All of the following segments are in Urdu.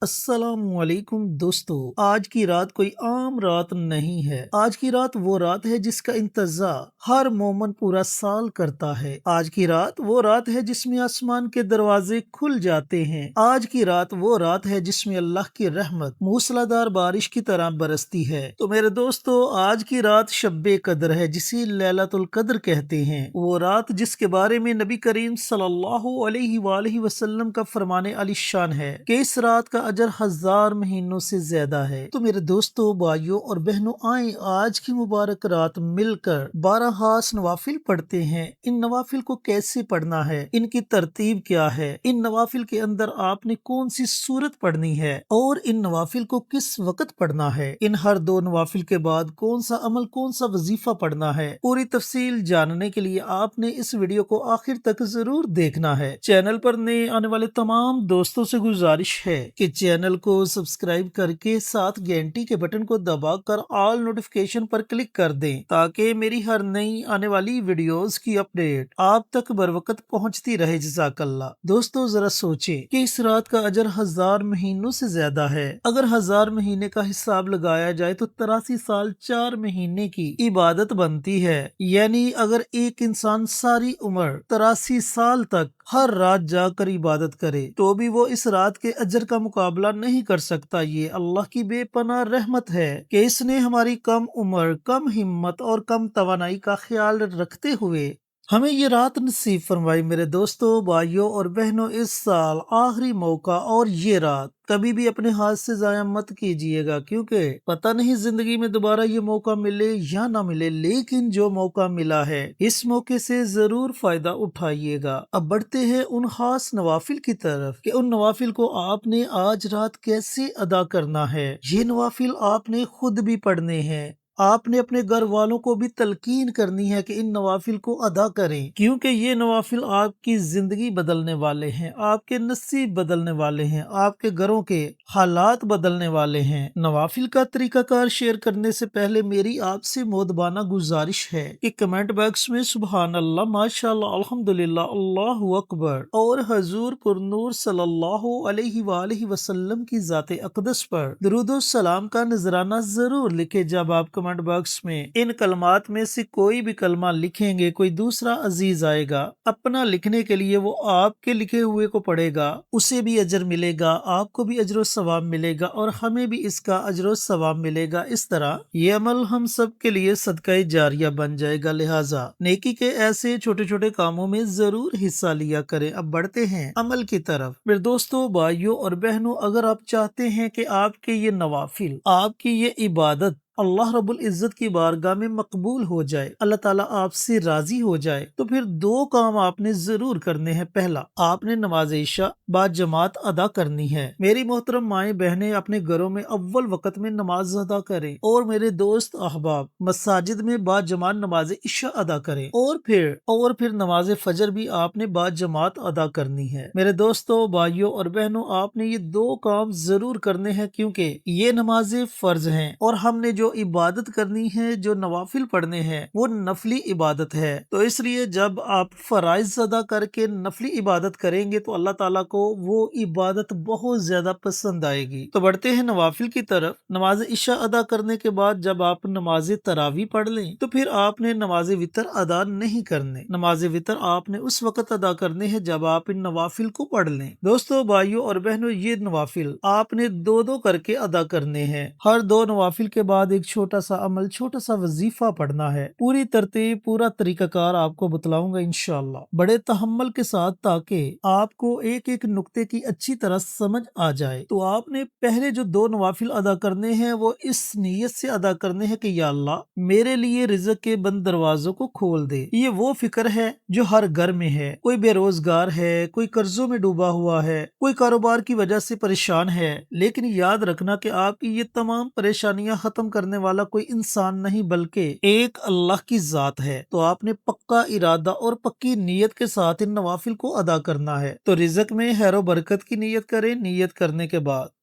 السلام علیکم دوستو، آج کی رات کوئی عام رات نہیں ہے۔ آج کی رات وہ رات ہے جس کا انتظار ہر مومن پورا سال کرتا ہے۔ آج کی رات وہ رات ہے جس میں آسمان کے دروازے کھل جاتے ہیں۔ آج کی رات وہ رات ہے جس میں اللہ کی رحمت موسلادھار بارش کی طرح برستی ہے۔ تو میرے دوستو، آج کی رات شب قدر ہے جسے لیلۃ القدر کہتے ہیں۔ وہ رات جس کے بارے میں نبی کریم صلی اللہ علیہ وآلہ وسلم کا فرمان علی شان ہے کہ اس رات کا اجر 1000 مہینوں سے زیادہ ہے۔ تو میرے دوستو، بھائیوں اور بہنوں، آئیں آج کی مبارک رات مل کر 12 خاص نوافل پڑھتے ہیں۔ ان نوافل کو کیسے پڑھنا ہے، ان کی ترتیب کیا ہے، ان نوافل کے اندر آپ نے کون سی سورت پڑھنی ہے اور ان نوافل کو کس وقت پڑھنا ہے، ان ہر 2 نوافل کے بعد کون سا عمل، کون سا وظیفہ پڑھنا ہے، پوری تفصیل جاننے کے لیے آپ نے اس ویڈیو کو آخر تک ضرور دیکھنا ہے۔ چینل پر نئے آنے والے تمام دوستوں سے گزارش ہے کہ چینل کو سبسکرائب کر کے ساتھ گھنٹی کے بٹن کو دبا کر آل نوٹیفیکیشن پر کلک کر دیں تاکہ میری ہر نئی آنے والی ویڈیوز کی اپڈیٹ آپ تک بر وقت پہنچتی رہے۔ جزاک اللہ۔ دوستو، ذرا سوچیں کہ اس رات کا اجر 1000 مہینوں سے زیادہ ہے۔ اگر 1000 مہینے کا حساب لگایا جائے تو 83 سال 4 مہینے کی عبادت بنتی ہے۔ یعنی اگر ایک انسان ساری عمر 83 سال تک ہر رات جا کر عبادت کرے تو بھی وہ اس رات کے اجر کا مقابلہ نہیں کر سکتا۔ یہ اللہ کی بے پناہ رحمت ہے کہ اس نے ہماری کم عمر، کم ہمت اور کم توانائی کا خیال رکھتے ہوئے ہمیں یہ رات نصیب فرمائی۔ میرے دوستو، بھائیوں اور بہنوں، اس سال آخری موقع اور یہ رات کبھی بھی اپنے ہاتھ سے ضائع مت کیجیے گا، کیونکہ پتہ نہیں زندگی میں دوبارہ یہ موقع ملے یا نہ ملے، لیکن جو موقع ملا ہے اس موقع سے ضرور فائدہ اٹھائیے گا۔ اب بڑھتے ہیں ان خاص نوافل کی طرف کہ ان نوافل کو آپ نے آج رات کیسے ادا کرنا ہے۔ یہ نوافل آپ نے خود بھی پڑھنے ہیں، آپ نے اپنے گھر والوں کو بھی تلقین کرنی ہے کہ ان نوافل کو ادا کریں، کیونکہ یہ نوافل آپ کی زندگی بدلنے والے ہیں، آپ کے نصیب بدلنے والے ہیں، آپ کے گھروں کے حالات بدلنے والے ہیں۔ نوافل کا طریقہ کار شیئر کرنے سے پہلے میری آپ سے مودبانہ گزارش ہے کہ کمنٹ باکس میں سبحان اللہ، ماشاءاللہ، الحمدللہ، اللہ اکبر اور حضور پر نور صلی اللہ علیہ وآلہ وسلم کی ذات اقدس پر درود و سلام کا نذرانہ ضرور لکھے۔ جب آپ کمنٹ باکس میں ان کلمات میں سے کوئی بھی کلمہ لکھیں گے، کوئی دوسرا عزیز آئے گا اپنا لکھنے کے لیے، وہ آپ کے لکھے ہوئے کو پڑھے گا، اسے بھی اجر ملے گا، آپ کو بھی اجر و ثواب ملے گا اور ہمیں بھی اس کا اجر و ثواب ملے گا۔ اس طرح یہ عمل ہم سب کے لیے صدقہ جاریہ بن جائے گا، لہٰذا نیکی کے ایسے چھوٹے چھوٹے کاموں میں ضرور حصہ لیا کریں۔ اب بڑھتے ہیں عمل کی طرف۔ میرے دوستوں، بھائیوں اور بہنوں، اگر آپ چاہتے ہیں کہ آپ کے یہ نوافل، آپ کی یہ عبادت اللہ رب العزت کی بارگاہ میں مقبول ہو جائے، اللہ تعالیٰ آپ سے راضی ہو جائے، تو پھر 2 کام آپ نے ضرور کرنے ہیں۔ پہلا، آپ نے نماز عشاء با جماعت ادا کرنی ہے۔ میری محترم مائیں بہنیں اپنے گھروں میں اول وقت میں نماز ادا کریں، اور میرے دوست احباب مساجد میں با جماعت نماز عشاء ادا کریں، اور پھر نماز فجر بھی آپ نے با جماعت ادا کرنی ہے۔ میرے دوستوں، بھائیوں اور بہنوں، آپ نے یہ 2 کام ضرور کرنے ہیں، کیونکہ یہ نمازیں فرض ہیں اور ہم نے جو عبادت کرنی ہے، جو نوافل پڑھنے ہیں، وہ نفلی عبادت ہے۔ تو اس لیے جب آپ فرائض ادا کر کے نفلی عبادت کریں گے تو اللہ تعالیٰ کو وہ عبادت بہت زیادہ پسند آئے گی۔ تو بڑھتے ہیں نوافل کی طرف۔ نماز عشاء ادا کرنے کے بعد جب آپ نماز تراویح پڑھ لیں تو پھر آپ نے نماز وتر ادا نہیں کرنے۔ نماز وتر آپ نے اس وقت ادا کرنے ہیں جب آپ ان نوافل کو پڑھ لیں۔ دوستو، بھائیوں اور بہنوں، یہ نوافل آپ نے 2 کر کے ادا کرنے ہیں۔ ہر 2 نوافل کے بعد ایک چھوٹا سا عمل، چھوٹا سا وظیفہ پڑھنا ہے۔ پوری ترتیب، پورا طریقہ کار آپ کو بتلاؤں گا انشاءاللہ بڑے تحمل کے ساتھ، تاکہ آپ کو ایک ایک نقطے کی اچھی طرح سمجھ آ جائے۔ تو آپ نے پہلے جو 2 نوافل ادا کرنے ہیں وہ اس نیت سے ادا کرنے ہیں کہ یا اللہ، میرے لیے رزق کے بند دروازوں کو کھول دے۔ یہ وہ فکر ہے جو ہر گھر میں ہے۔ کوئی بے روزگار ہے، کوئی قرضوں میں ڈوبا ہوا ہے، کوئی کاروبار کی وجہ سے پریشان ہے، لیکن یاد رکھنا کہ آپ کی یہ تمام پریشانیاں ختم کرنے والا کوئی انسان نہیں بلکہ ایک اللہ کی ذات ہے۔ تو آپ نے پکا ارادہ اور پکی نیت کے ساتھ ان نوافل کو ادا کرنا ہے۔ تو رزق میں خیر و برکت کی نیت کریں۔ نیت کرنے کے بعد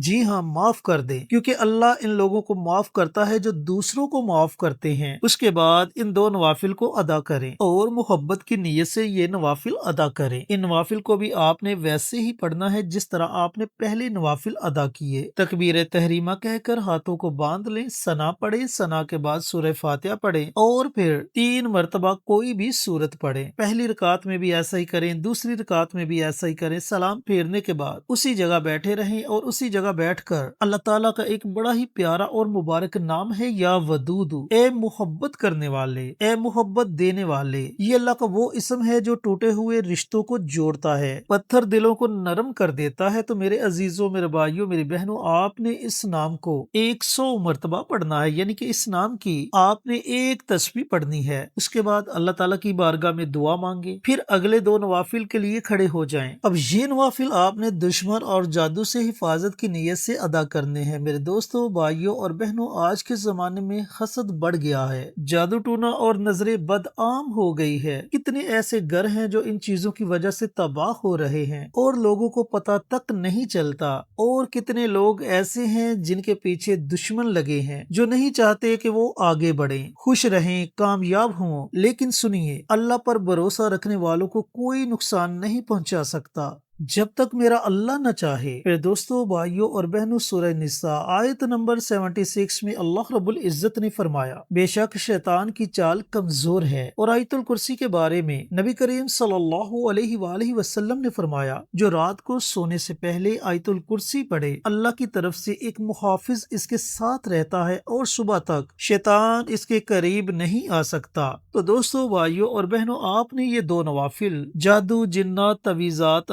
جی ہاں، معاف کر دیں، کیونکہ اللہ ان لوگوں کو معاف کرتا ہے جو دوسروں کو معاف کرتے ہیں۔ اس کے بعد ان دو نوافل کو ادا کریں اور محبت کی نیت سے یہ نوافل ادا کریں۔ ان نوافل کو بھی آپ نے ویسے ہی پڑھنا ہے جس طرح آپ نے پہلے نوافل ادا کیے۔ تکبیر تحریمہ کہہ کر ہاتھوں کو باندھ لیں، ثنا پڑھیں، ثنا کے بعد سورہ فاتحہ پڑھیں اور پھر 3 مرتبہ کوئی بھی سورت پڑھیں۔ پہلی رکعت میں بھی ایسا ہی کریں، دوسری رکعت میں بھی ایسا ہی کریں۔ سلام پھیرنے کے بعد اسی جگہ بیٹھے رہیں اور اسی جگہ بیٹھ کر اللہ تعالیٰ کا ایک بڑا ہی پیارا اور مبارک نام ہے یا ودود، اے محبت کرنے والے، اے محبت دینے والے۔ یہ اللہ کا وہ اسم ہے جو ٹوٹے ہوئے رشتوں کو جوڑتا ہے، پتھر دلوں کو نرم کر دیتا ہے۔ تو میرے عزیزوں، میرے بھائیوں، میری بہنوں، آپ نے اس نام کو 100 مرتبہ پڑھنا ہے، یعنی کہ اس نام کی آپ نے ایک تسبیح پڑھنی ہے۔ اس کے بعد اللہ تعالیٰ کی بارگاہ میں دعا مانگے، پھر اگلے 2 نوافل کے لیے کھڑے ہو جائیں۔ اب یہ نوافل آپ نے دشمن اور جادو سے حفاظت کی نیت سے ادا کرنے ہیں۔ میرے دوستوں، بھائیوں اور بہنوں، آج کے زمانے میں حسد بڑھ گیا ہے، جادو ٹونا اور نظر بد عام ہو گئی ہے۔ کتنے ایسے گھر ہیں جو ان چیزوں کی وجہ سے تباہ ہو رہے ہیں اور لوگوں کو پتہ تک نہیں چلتا، اور کتنے لوگ ایسے ہیں جن کے پیچھے دشمن لگے ہیں جو نہیں چاہتے کہ وہ آگے بڑھیں، خوش رہیں، کامیاب ہوں۔ لیکن سنیے، اللہ پر بھروسہ رکھنے والوں کو کوئی نقصان نہیں پہنچا سکتا جب تک میرا اللہ نہ چاہے۔ پھر دوستو، بھائیوں اور بہنوں، سورہ نساء آیت نمبر 76 میں اللہ رب العزت نے فرمایا، بے شک شیطان کی چال کمزور ہے۔ اور آیت الکرسی کے بارے میں نبی کریم صلی اللہ علیہ وآلہ وسلم نے فرمایا، جو رات کو سونے سے پہلے آیت الکرسی پڑھے، اللہ کی طرف سے ایک محافظ اس کے ساتھ رہتا ہے اور صبح تک شیطان اس کے قریب نہیں آ سکتا۔ تو دوستو، بھائیوں اور بہنوں، آپ نے یہ 2 نوافل جادو، جنات، تعویذات،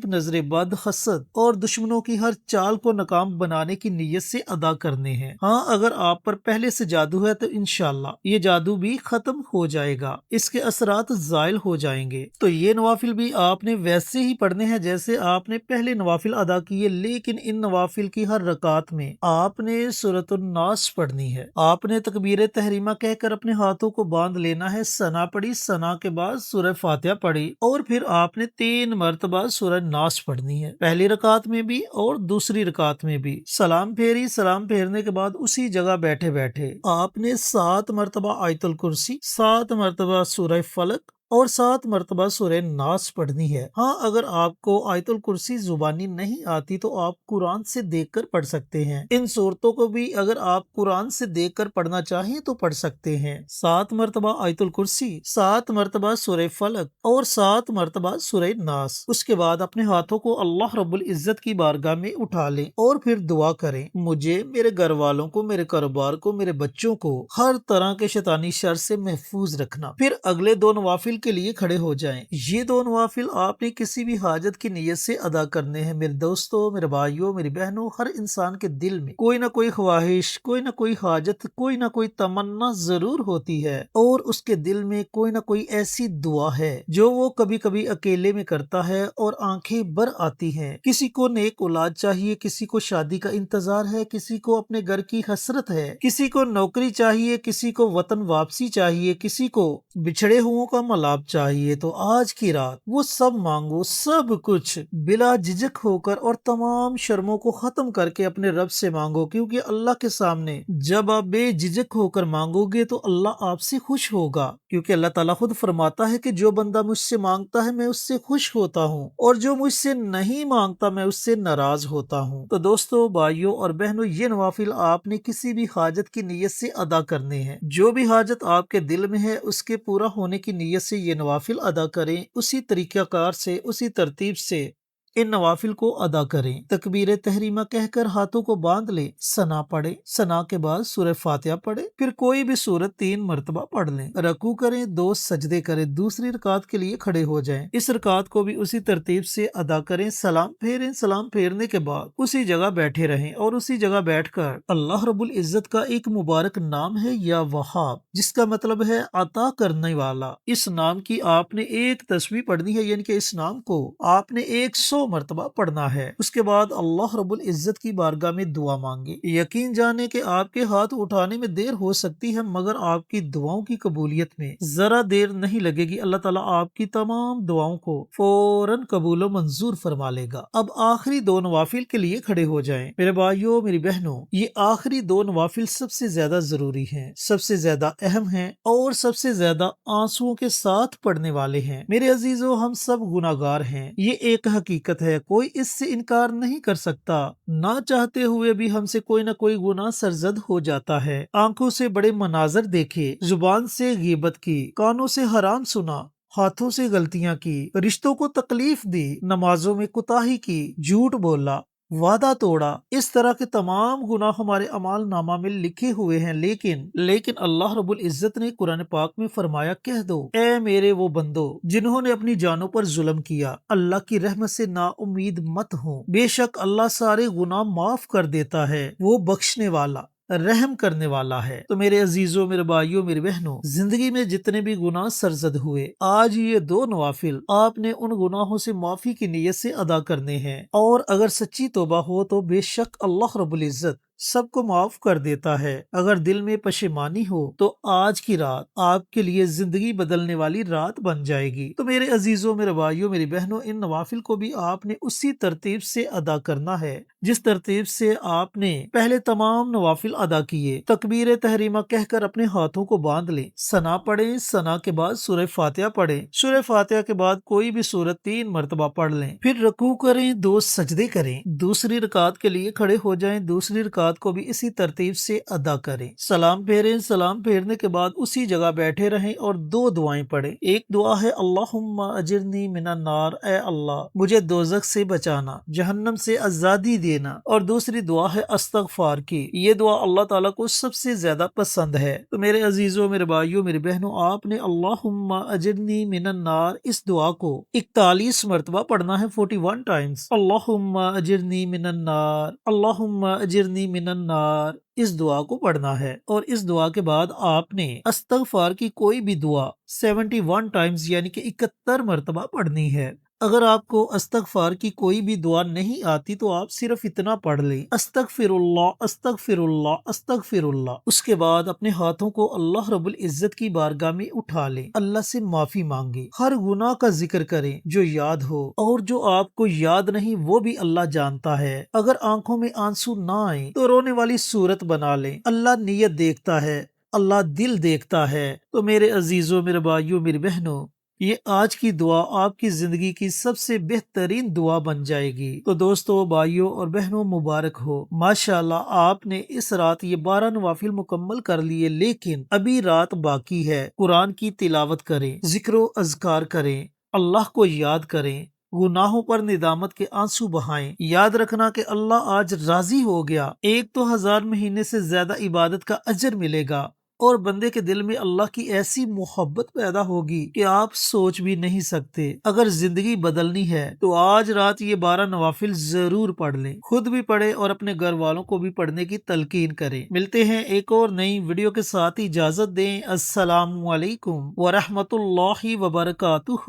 نظر بد، حسد اور دشمنوں کی ہر چال کو ناکام بنانے کی نیت سے ادا کرنے ہیں۔ ہاں، اگر آپ پر پہلے سے جادو ہے تو انشاءاللہ یہ جادو بھی ختم ہو جائے گا، اس کے اثرات زائل ہو جائیں گے۔ تو یہ نوافل بھی آپ نے ویسے ہی پڑھنے ہیں جیسے آپ نے پہلے نوافل ادا کیے، لیکن ان نوافل کی ہر رکعت میں آپ نے سورۃ الناس پڑھنی ہے۔ آپ نے تکبیر تحریمہ کہہ کر اپنے ہاتھوں کو باندھ لینا ہے، ثنا پڑھی، ثنا کے بعد سورہ فاتحہ پڑھی اور پھر آپ نے 3 مرتبہ سورہ ناس پڑھنی ہے، پہلی رکعت میں بھی اور دوسری رکعت میں بھی۔ سلام پھیری، سلام پھیرنے کے بعد اسی جگہ بیٹھے بیٹھے آپ نے 7 مرتبہ آیت الکرسی، 7 مرتبہ سورہ فلق اور 7 مرتبہ سورہ ناس پڑھنی ہے۔ ہاں، اگر آپ کو آیت الکرسی زبانی نہیں آتی تو آپ قرآن سے دیکھ کر پڑھ سکتے ہیں۔ ان صورتوں کو بھی اگر آپ قرآن سے دیکھ کر پڑھنا چاہیں تو پڑھ سکتے ہیں۔ 7 مرتبہ آیت الکرسی، 7 مرتبہ سورہ فلق اور 7 مرتبہ سورہ ناس۔ اس کے بعد اپنے ہاتھوں کو اللہ رب العزت کی بارگاہ میں اٹھا لیں اور پھر دعا کریں، مجھے، میرے گھر والوں کو، میرے کاروبار کو، میرے بچوں کو ہر طرح کے شیطانی شر سے محفوظ رکھنا۔ پھر اگلے 2 نوافل کے لیے کھڑے ہو جائیں۔ یہ 2 نوافل آپ نے کسی بھی حاجت کی نیت سے ادا کرنے ہیں۔ میرے دوستو، میرے بھائیوں، میری بہنوں، ہر انسان کے دل میں کوئی نہ کوئی خواہش، کوئی نہ کوئی حاجت، کوئی نہ کوئی تمنا ضرور ہوتی ہے، اور اس کے دل میں کوئی نہ کوئی ایسی دعا ہے جو وہ کبھی کبھی اکیلے میں کرتا ہے اور آنکھیں بھر آتی ہیں۔ کسی کو نیک اولاد چاہیے، کسی کو شادی کا انتظار ہے، کسی کو اپنے گھر کی حسرت ہے، کسی کو نوکری چاہیے، کسی کو وطن واپسی چاہیے، کسی کو بچھڑے ہوں کا ملاب چاہیے۔ تو آج کی رات وہ سب مانگو، سب کچھ بلا جھجک ہو کر اور تمام شرموں کو ختم کر کے اپنے رب سے مانگو، کیونکہ اللہ کے سامنے جب آپ بے جھجک ہو کر مانگو گے تو اللہ آپ سے خوش ہوگا، کیونکہ اللہ تعالیٰ خود فرماتا ہے کہ جو بندہ مجھ سے مانگتا ہے میں اس سے خوش ہوتا ہوں، اور جو مجھ سے نہیں مانگتا میں اس سے ناراض ہوتا ہوں۔ تو دوستو، بھائیوں اور بہنوں، یہ نوافل آپ نے کسی بھی حاجت کی نیت سے ادا کرنے ہیں۔ جو بھی حاجت آپ کے دل میں ہے اس کے پورا ہونے کی نیت سے یہ نوافل ادا کریں، اسی طریقہ کار سے، اسی ترتیب سے ان نوافل کو ادا کریں۔ تکبیر تحریمہ کہہ کر ہاتھوں کو باندھ لیں، ثنا پڑھیں، ثنا کے بعد سورہ فاتحہ پڑھیں، پھر کوئی بھی سورت 3 مرتبہ پڑھ لیں، رکوع کریں، 2 سجدے کریں، دوسری رکعت کے لیے کھڑے ہو جائیں۔ اس رکعت کو بھی اسی ترتیب سے ادا کریں، سلام پھیریں، سلام پھیرنے کے بعد اسی جگہ بیٹھے رہیں اور اسی جگہ بیٹھ کر اللہ رب العزت کا ایک مبارک نام ہے یا وہاب، جس کا مطلب ہے عطا کرنے والا۔ اس نام کی آپ نے ایک تسبیح پڑھنی ہے، یعنی کہ اس نام کو آپ نے 100 100 مرتبہ پڑھنا ہے۔ اس کے بعد اللہ رب العزت کی بارگاہ میں دعا مانگے۔ یقین جانے کہ آپ کے ہاتھ اٹھانے میں دیر ہو سکتی ہے مگر آپ کی دعاؤں کی قبولیت میں ذرا دیر نہیں لگے گی۔ اللہ تعالیٰ آپ کی تمام دعاؤں کو فوراً قبول و منظور فرما لے گا۔ اب آخری 2 نوافل کے لیے کھڑے ہو جائیں۔ میرے بھائیوں، میری بہنوں، یہ آخری 2 نوافل سب سے زیادہ ضروری ہیں، سب سے زیادہ اہم ہیں اور سب سے زیادہ آنسوؤں کے ساتھ پڑھنے والے ہیں۔ میرے عزیزو، ہم سب گناہگار ہیں، یہ ایک حقیقت ہے، کوئی اس سے انکار نہیں کر سکتا۔ نہ چاہتے ہوئے بھی ہم سے کوئی نہ کوئی گناہ سرزد ہو جاتا ہے۔ آنکھوں سے بڑے مناظر دیکھے، زبان سے غیبت کی، کانوں سے حرام سنا، ہاتھوں سے غلطیاں کی، رشتوں کو تکلیف دی، نمازوں میں کوتاہی کی، جھوٹ بولا، وعدہ توڑا، اس طرح کے تمام گناہ ہمارے اعمال نامہ میں لکھے ہوئے ہیں۔ لیکن اللہ رب العزت نے قرآن پاک میں فرمایا، کہہ دو اے میرے وہ بندو جنہوں نے اپنی جانوں پر ظلم کیا، اللہ کی رحمت سے نا امید مت ہو، بے شک اللہ سارے گناہ معاف کر دیتا ہے، وہ بخشنے والا رحم کرنے والا ہے۔ تو میرے عزیزوں، میرے بھائیوں، میری بہنوں، زندگی میں جتنے بھی گناہ سرزد ہوئے، آج یہ 2 نوافل آپ نے ان گناہوں سے معافی کی نیت سے ادا کرنے ہیں، اور اگر سچی توبہ ہو تو بے شک اللہ رب العزت سب کو معاف کر دیتا ہے۔ اگر دل میں پشیمانی ہو تو آج کی رات آپ کے لیے زندگی بدلنے والی رات بن جائے گی۔ تو میرے عزیزوں، میرے بھائیوں، میری بہنوں، ان نوافل کو بھی آپ نے اسی ترتیب سے ادا کرنا ہے جس ترتیب سے آپ نے پہلے تمام نوافل ادا کیے۔ تکبیر تحریمہ کہہ کر اپنے ہاتھوں کو باندھ لیں، ثنا پڑھیں، ثنا کے بعد سورہ فاتحہ پڑھیں، سورہ فاتحہ کے بعد کوئی بھی سورت 3 مرتبہ پڑھ لیں، پھر رکوع کریں، 2 سجدے کریں، دوسری رکعت کے لیے کھڑے ہو جائیں، دوسری رکعت کو بھی اسی ترتیب سے ادا کریں، سلام پھیریں، سلام پھیرنے کے بعد اسی جگہ بیٹھے رہیں اور 2 دعائیں پڑھیں۔ ایک دعا ہے اللہم اجرنی من النار، اے اللہ مجھے دوزخ سے بچانا، جہنم سے آزادی دینا، اور دوسری دعا ہے استغفار کی۔ یہ دعا اللہ تعالیٰ کو سب سے زیادہ پسند ہے۔ تو میرے عزیزوں، میرے بھائیوں، میری بہنوں، آپ نے اللہم اجرنی من النار اس دعا کو 41 مرتبہ پڑھنا ہے، 41 ٹائمز۔ اللہم اجرنی من النار، اللہم اجرنی من النار، اس دعا کو پڑھنا ہے، اور اس دعا کے بعد آپ نے استغفار کی کوئی بھی دعا 71 ٹائمز یعنی کہ 71 مرتبہ پڑھنی ہے۔ اگر آپ کو استغفار کی کوئی بھی دعا نہیں آتی تو آپ صرف اتنا پڑھ لیں، استغفر اللہ استغفر اللہ استغفر اللہ۔ اس کے بعد اپنے ہاتھوں کو اللہ رب العزت کی بارگاہ میں اٹھا لیں، اللہ سے معافی مانگیں، ہر گناہ کا ذکر کریں جو یاد ہو، اور جو آپ کو یاد نہیں وہ بھی اللہ جانتا ہے۔ اگر آنکھوں میں آنسو نہ آئیں تو رونے والی صورت بنا لیں، اللہ نیت دیکھتا ہے، اللہ دل دیکھتا ہے۔ تو میرے عزیزوں، میرے بھائیوں، میری بہنوں، یہ آج کی دعا آپ کی زندگی کی سب سے بہترین دعا بن جائے گی۔ تو دوستو، بھائیوں اور بہنوں، مبارک ہو، ماشاءاللہ آپ نے اس رات یہ 12 نوافل مکمل کر لیے، لیکن ابھی رات باقی ہے۔ قرآن کی تلاوت کریں، ذکر و اذکار کریں، اللہ کو یاد کریں، گناہوں پر ندامت کے آنسو بہائیں۔ یاد رکھنا کہ اللہ آج راضی ہو گیا، ایک تو 1000 مہینے سے زیادہ عبادت کا اجر ملے گا، اور بندے کے دل میں اللہ کی ایسی محبت پیدا ہوگی کہ آپ سوچ بھی نہیں سکتے۔ اگر زندگی بدلنی ہے تو آج رات یہ 12 نوافل ضرور پڑھ لیں، خود بھی پڑھیں اور اپنے گھر والوں کو بھی پڑھنے کی تلقین کریں۔ ملتے ہیں ایک اور نئی ویڈیو کے ساتھ، اجازت دیں، السلام علیکم ورحمۃ اللہ وبرکاتہ۔